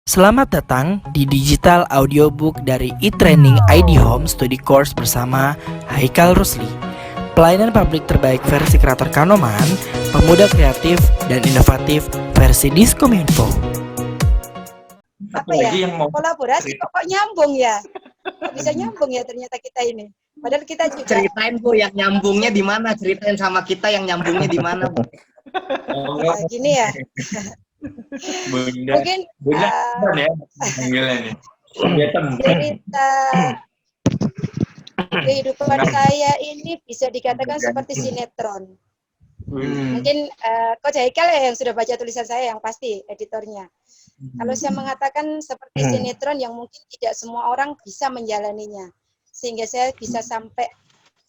Selamat datang di digital audiobook dari e-training ID Home Study Course bersama Haikal Rusli. Pelayanan publik terbaik versi kreator Kanoman, pemuda kreatif dan inovatif versi Diskominfo. Apa ya? Kolaborasi kok nyambung ya? Kok bisa nyambung ya ternyata kita ini? Padahal kita juga ceritain Bu yang nyambungnya di mana? Ceritain sama kita yang nyambungnya di mana, Bu? Gini ya. Mungkin cerita kehidupan saya ini bisa dikatakan seperti sinetron. Mungkin Coach Haikal ya yang sudah baca tulisan saya yang pasti editornya. Kalau saya mengatakan seperti sinetron yang mungkin tidak semua orang bisa menjalaninya. Sehingga saya bisa sampai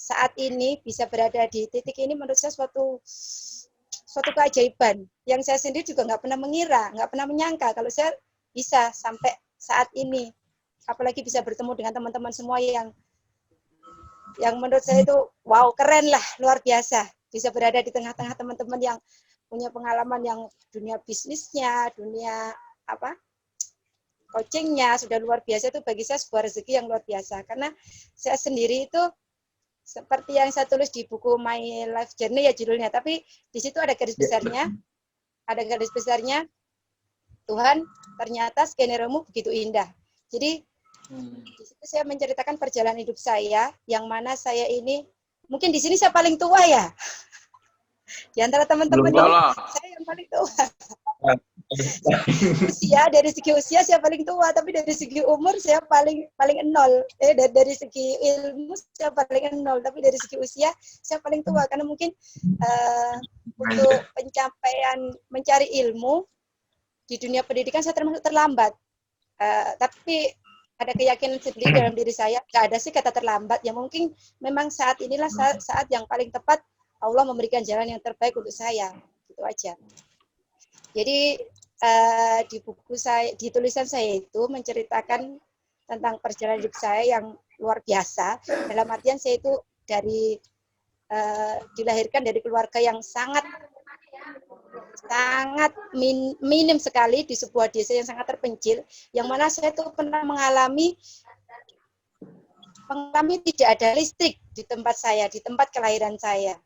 saat ini bisa berada di titik ini menurut saya suatu keajaiban yang saya sendiri juga nggak pernah mengira, nggak pernah menyangka kalau saya bisa sampai saat ini, apalagi bisa bertemu dengan teman-teman semua yang menurut saya itu wow, keren lah, luar biasa, bisa berada di tengah-tengah teman-teman yang punya pengalaman yang dunia bisnisnya, dunia coachingnya sudah luar biasa. Itu bagi saya sebuah rezeki yang luar biasa karena saya sendiri itu seperti yang saya tulis di buku My Life Journey ya judulnya, tapi di situ ada garis besarnya, Tuhan ternyata skenario-mu begitu indah. Jadi di situ saya menceritakan perjalanan hidup saya, yang mana saya ini mungkin di sini saya paling tua ya, di antara teman-teman ini saya yang paling tua. Dari segi usia saya paling tua, tapi dari segi umur saya paling nol. Dari segi ilmu saya paling nol, tapi dari segi usia saya paling tua karena mungkin untuk pencapaian mencari ilmu di dunia pendidikan saya termasuk terlambat. Tapi ada keyakinan sendiri dalam diri saya, nggak ada sih kata terlambat. Ya mungkin memang saat inilah saat yang paling tepat Allah memberikan jalan yang terbaik untuk saya. Gitu aja. Jadi di buku saya, di tulisan saya itu menceritakan tentang perjalanan hidup saya yang luar biasa. Dalam artian saya itu dilahirkan dari keluarga yang sangat minim sekali di sebuah desa yang sangat terpencil, yang mana saya itu pernah mengalami tidak ada listrik di tempat saya, di tempat kelahiran saya.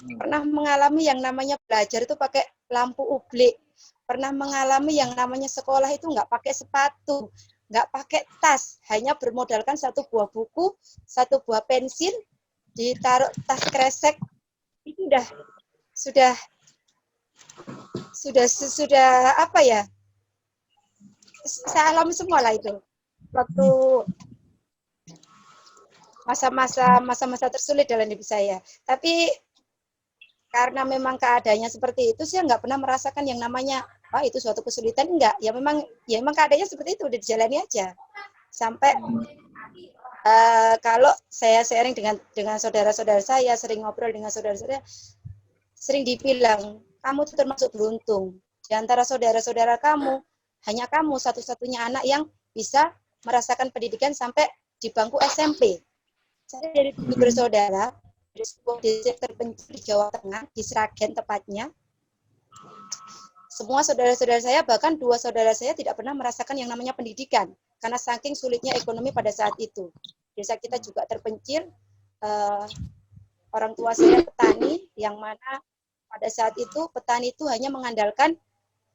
Pernah mengalami yang namanya belajar itu pakai lampu ublik, pernah mengalami yang namanya sekolah itu nggak pakai sepatu, nggak pakai tas, hanya bermodalkan satu buah buku, satu buah pensil, ditaruh tas kresek, itu sudah apa ya? Saya alami semua lah itu. Waktu masa-masa tersulit dalam hidup saya. Tapi karena memang keadaannya seperti itu, saya nggak pernah merasakan yang namanya itu suatu kesulitan, enggak. Ya memang keadaannya seperti itu, udah dijalani aja. Sampai kalau saya sharing dengan saudara-saudara saya, sering ngobrol dengan saudara-saudara, sering dibilang, kamu itu termasuk beruntung. Di antara saudara-saudara kamu, hanya kamu satu-satunya anak yang bisa merasakan pendidikan sampai di bangku SMP. Saya dari 7 bersaudara, dari sebuah desa terpencil di Jawa Tengah, di Sragen tepatnya. Semua saudara-saudara saya, bahkan 2 saudara saya tidak pernah merasakan yang namanya pendidikan, karena saking sulitnya ekonomi pada saat itu. Desa kita juga terpencil, orang tua saya petani, yang mana pada saat itu petani itu hanya mengandalkan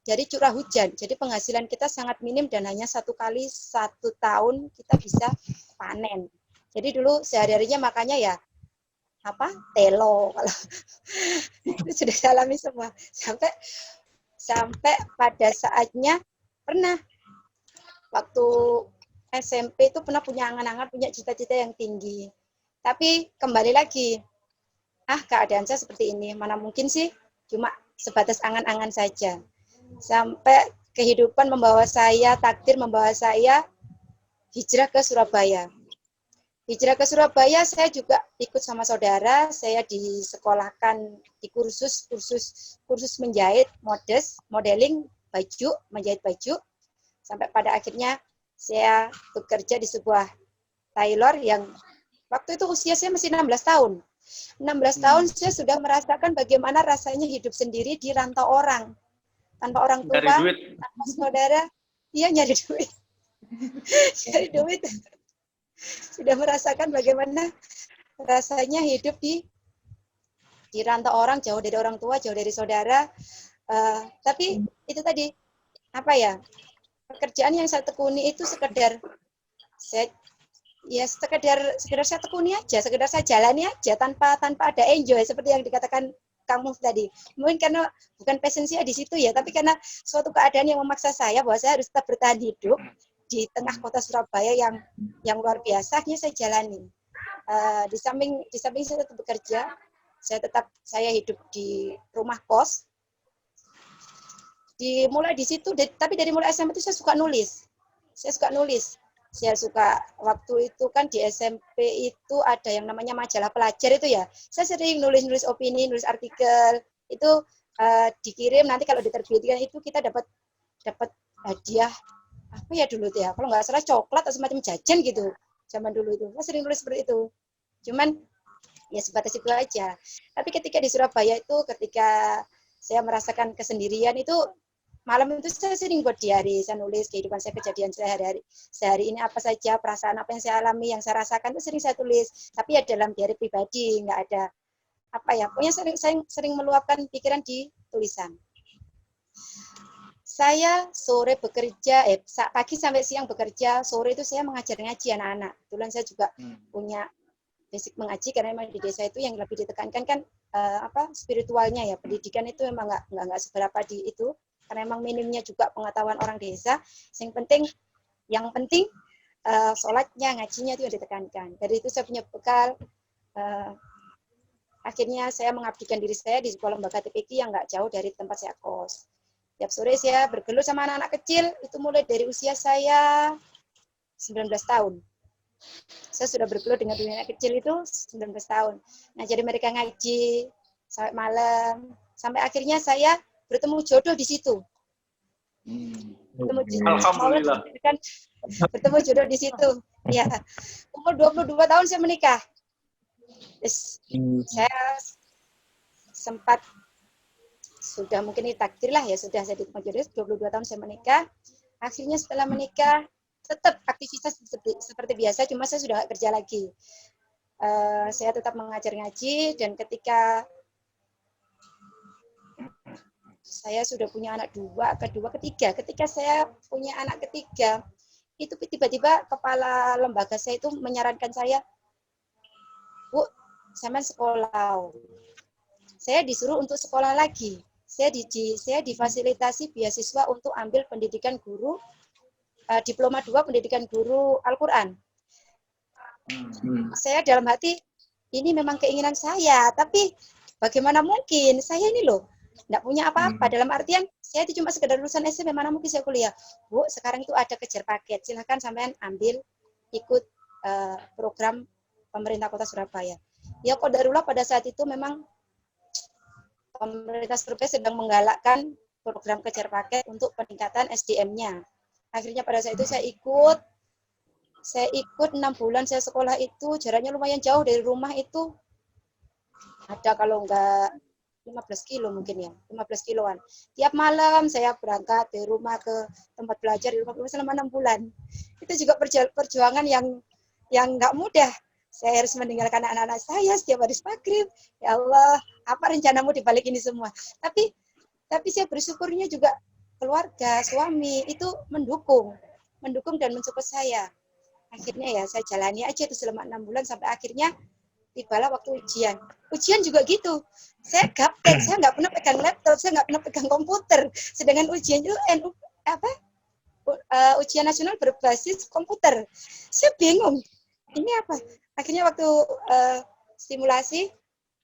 dari curah hujan. Jadi penghasilan kita sangat minim dan hanya 1 kali 1 tahun kita bisa panen. Jadi dulu sehari-harinya makanya ya telo, kalau itu sudah saya alami semua. Sampai pada saatnya pernah waktu SMP itu pernah punya angan-angan, punya cita-cita yang tinggi. Tapi kembali lagi, keadaan saya seperti ini, mana mungkin sih cuma sebatas angan-angan saja. Sampai kehidupan membawa saya, takdir membawa saya hijrah ke Surabaya. Hijrah ke Surabaya, saya juga ikut sama saudara, saya disekolahkan di kursus menjahit, modeling baju, menjahit baju, sampai pada akhirnya saya bekerja di sebuah tailor yang waktu itu usia saya masih 16 tahun. 16 tahun saya sudah merasakan bagaimana rasanya hidup sendiri di rantau orang. tanpa orang tua, Cari duit. tanpa saudara, dia nyari duit. Nyari duit. Sudah merasakan bagaimana rasanya hidup di rantau orang, jauh dari orang tua, jauh dari saudara. Tapi itu tadi, apa ya, pekerjaan yang saya tekuni itu sekedar saya tekuni aja, sekedar saya jalani aja tanpa ada enjoy seperti yang dikatakan kamu tadi. Mungkin karena bukan passion saya di situ ya, tapi karena suatu keadaan yang memaksa saya bahwa saya harus tetap bertahan hidup di tengah kota Surabaya yang luar biasa, akhirnya saya jalani. Di samping saya tetap bekerja, saya hidup di rumah kos. Mulai di situ, tapi dari mulai SMA itu saya suka nulis. Saya suka, waktu itu kan di SMP itu ada yang namanya majalah pelajar itu ya. Saya sering nulis opini, nulis artikel. Itu dikirim, nanti kalau diterbitkan itu kita dapat hadiah apa ya dulu tuh ya. Kalau nggak salah coklat atau semacam jajan gitu. Zaman dulu itu. Saya sering nulis seperti itu. Cuman ya sebatas itu aja. Tapi ketika di Surabaya itu, ketika saya merasakan kesendirian itu, malam itu saya sering buat diary, saya nulis kehidupan saya, kejadian saya sehari ini apa saja, perasaan apa yang saya alami, yang saya rasakan itu sering saya tulis. Tapi ya dalam diary pribadi, nggak ada apa ya. Pokoknya sering meluapkan pikiran di tulisan. Saya sore bekerja, pagi sampai siang bekerja, sore itu saya mengajar ngaji anak-anak. Kebetulan saya juga punya basic mengaji, karena memang di desa itu yang lebih ditekankan kan spiritualnya ya. Pendidikan itu memang nggak seberapa di itu, karena memang minimnya juga pengetahuan orang desa. Yang penting sholatnya, ngajinya itu yang ditekankan. Dari itu saya punya bekal. Akhirnya saya mengabdikan diri saya di sebuah lembaga TPQ yang nggak jauh dari tempat saya kos. Tiap sore saya bergelut sama anak-anak kecil, itu mulai dari usia saya 19 tahun. Saya sudah bergelut dengan dunia anak kecil itu 19 tahun. Nah, jadi mereka ngaji sampai malam, sampai akhirnya saya bertemu jodoh di situ. Alhamdulillah. Bertemu jodoh di situ. Ya, umur 22 tahun saya menikah. Saya sempat, sudah mungkin ini takdir lah ya, sudah saya diterima jodoh, 22 tahun saya menikah. Akhirnya setelah menikah, tetap aktivitas seperti biasa, cuma saya sudah nggak kerja lagi. Saya tetap mengajar ngaji, dan ketika saya sudah punya anak ketiga, ketika saya punya anak ketiga, itu tiba-tiba kepala lembaga saya itu menyarankan saya, Bu, sampean sekolah. Saya disuruh untuk sekolah lagi. Saya difasilitasi beasiswa untuk ambil pendidikan guru, diploma 2 pendidikan guru Al-Quran. Saya dalam hati, ini memang keinginan saya, tapi bagaimana mungkin saya ini loh nggak punya apa-apa, dalam artian saya itu cuma sekedar lulusan SMP, mana mungkin saya kuliah. Bu, sekarang itu ada kejar paket, silahkan sampean ambil, ikut program pemerintah kota Surabaya. Ya qadarullah, pada saat itu memang pemerintah Surabaya sedang menggalakkan program kejar paket untuk peningkatan SDM-nya. Akhirnya pada saat itu saya ikut 6 bulan saya sekolah itu, jaraknya lumayan jauh dari rumah itu, ada kalau enggak 15 kilo mungkin ya, 15 kiloan. Tiap malam saya berangkat dari rumah ke tempat belajar di rumah selama 6 bulan. Itu juga perjuangan yang enggak mudah. Saya harus meninggalkan anak-anak saya setiap hari maghrib. Ya Allah, apa rencanamu di balik ini semua? Tapi saya bersyukurnya juga keluarga, suami itu mendukung dan mensupport saya. Akhirnya ya saya jalani aja itu selama 6 bulan sampai akhirnya tibalah waktu ujian. Ujian juga gitu. Saya gaptek, saya nggak pernah pegang laptop, saya nggak pernah pegang komputer. Sedangkan ujian itu ujian nasional berbasis komputer. Saya bingung. Ini apa? Akhirnya waktu simulasi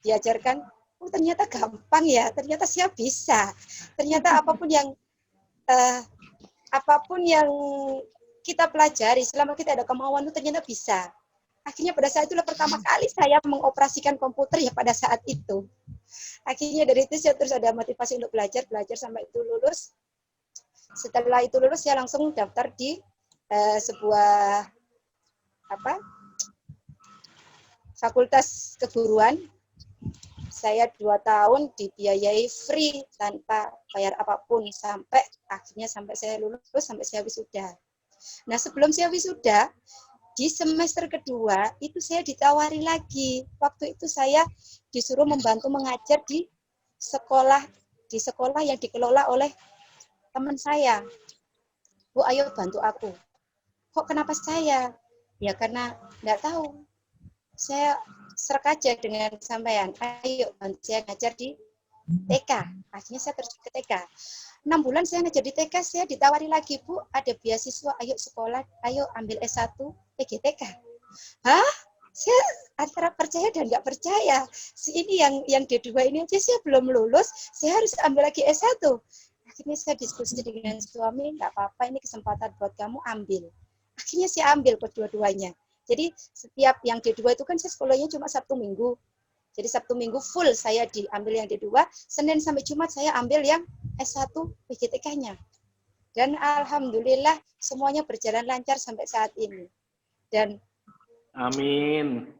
diajarkan, oh ternyata gampang ya, ternyata saya bisa. Ternyata apapun yang kita pelajari, selama kita ada kemauan itu ternyata bisa. Akhirnya pada saat itulah pertama kali saya mengoperasikan komputer ya pada saat itu. Akhirnya dari itu saya terus ada motivasi untuk belajar sampai itu lulus. Setelah itu lulus saya langsung daftar di sebuah fakultas keguruan. Saya 2 tahun dibiayai free tanpa bayar apapun sampai akhirnya sampai saya lulus, sampai saya wisuda. Nah, sebelum saya wisuda, di semester kedua itu saya ditawari lagi. Waktu itu saya disuruh membantu mengajar di sekolah yang dikelola oleh teman saya. Bu, ayo bantu aku. Kok kenapa saya? Ya karena nggak tahu. Saya serak aja dengan sampean. Ayo bantu saya ngajar di TK. Akhirnya saya terjun ke TK. 6 bulan saya ngajar di TK, saya ditawari lagi, Bu, ada beasiswa, ayo sekolah, ayo ambil S1 PGTK. Hah? Saya antara percaya dan nggak percaya. Ini yang D2 ini aja saya belum lulus, saya harus ambil lagi S1. Akhirnya saya diskusi dengan suami, nggak apa-apa, ini kesempatan buat kamu, ambil. Akhirnya saya ambil kedua-duanya. Jadi setiap yang D2 itu kan saya sekolahnya cuma Sabtu Minggu. Jadi Sabtu Minggu full saya diambil yang D2, Senin sampai Jumat saya ambil yang S1 PGTK-nya. Dan alhamdulillah semuanya berjalan lancar sampai saat ini. Dan amin.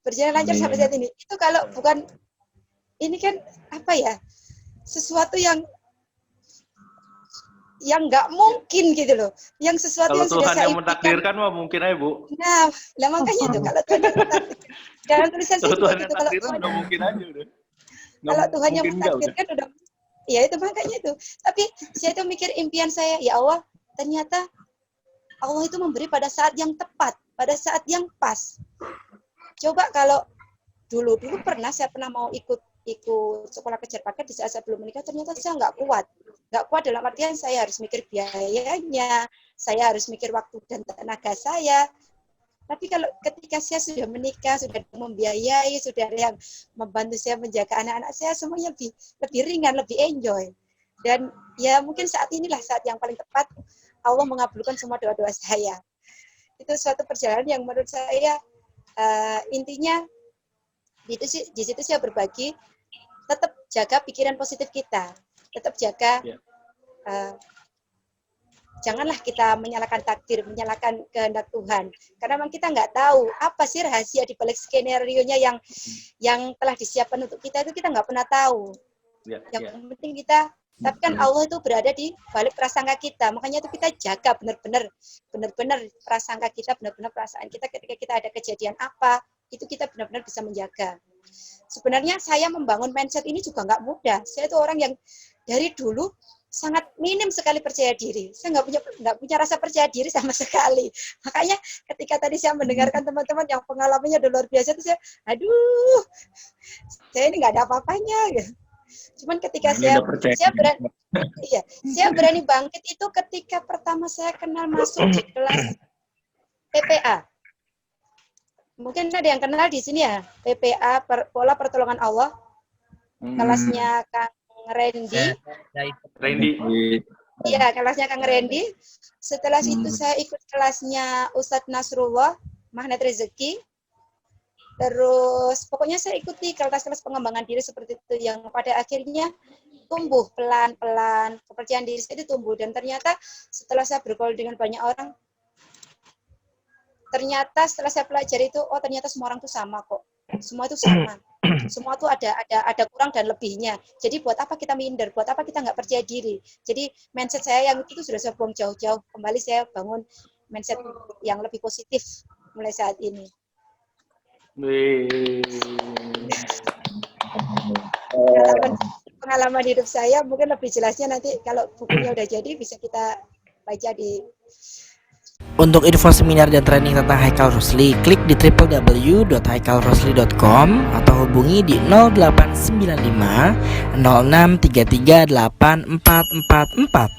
Berjalan lancar sampai saat ini. Itu kalau bukan, ini kan apa ya, sesuatu yang nggak mungkin gitu loh. Yang sesuatu kalau yang sudah Tuhan saya yang mentakdirkan mah mungkin aja, Bu. Nah, makanya itu kalau Tuhan yang mentakdirkan. Dalam tulisan saya Kalau Tuhan itu yang kalau mentakdirkan udah mungkin aja udah. Kalau Tuhan yang mentakdirkan udah, ya itu makanya itu. Tapi saya itu mikir impian saya, ya Allah, ternyata Allah itu memberi pada saat yang tepat, pada saat yang pas. Coba kalau dulu pernah mau ikut sekolah kejar paket di saat saya belum menikah, ternyata saya nggak kuat dalam artian saya harus mikir biayanya, saya harus mikir waktu dan tenaga saya. Tapi kalau ketika saya sudah menikah, sudah membiayai, sudah ada yang membantu saya menjaga anak-anak saya, semuanya lebih ringan, lebih enjoy. Dan ya mungkin saat inilah saat yang paling tepat Allah mengabulkan semua doa-doa saya. Itu suatu perjalanan yang menurut saya intinya di situ saya berbagi, tetap jaga pikiran positif kita, tetap jaga janganlah kita menyalahkan takdir, menyalahkan kehendak Tuhan, karena memang kita nggak tahu apa sih rahasia di balik skenario-nya yang telah disiapkan untuk kita, itu kita nggak pernah tahu. Yang penting kita, tapi kan Allah itu berada di balik prasangka kita, makanya itu kita jaga benar-benar prasangka kita, benar-benar perasaan kita ketika kita ada kejadian apa, itu kita benar-benar bisa menjaga. Sebenarnya saya membangun mindset ini juga nggak mudah. Saya itu orang yang dari dulu sangat minim sekali percaya diri. Saya nggak punya rasa percaya diri sama sekali. Makanya ketika tadi saya mendengarkan teman-teman yang pengalamannya luar biasa, itu saya ini nggak ada apa-apanya. Gitu. Cuman ketika saya berani bangkit itu ketika pertama saya kenal masuk di kelas PPA. Mungkin ada yang kenal di sini ya, PPA, Pola Pertolongan Allah. Kelasnya Kang Randy. Iya, kelasnya Kang Randy. Setelah itu saya ikut kelasnya Ustadz Nasrullah, Magnet Rezeki. Terus pokoknya saya ikuti kelas-kelas pengembangan diri seperti itu yang pada akhirnya tumbuh pelan-pelan, kepercayaan diri saya itu tumbuh. Dan ternyata setelah saya bergaul dengan banyak orang, ternyata setelah saya pelajari itu, oh ternyata semua orang itu sama kok. Semua itu sama. Semua itu ada kurang dan lebihnya. Jadi buat apa kita minder? Buat apa kita nggak percaya diri? Jadi mindset saya yang itu sudah saya buang jauh-jauh. Kembali saya bangun mindset yang lebih positif mulai saat ini. Pengalaman hidup saya mungkin lebih jelasnya nanti kalau bukunya udah jadi bisa kita baca di. Untuk info seminar dan training tentang Haikal Rusli, klik di www.haikalrusli.com atau hubungi di 0895 0633 8444.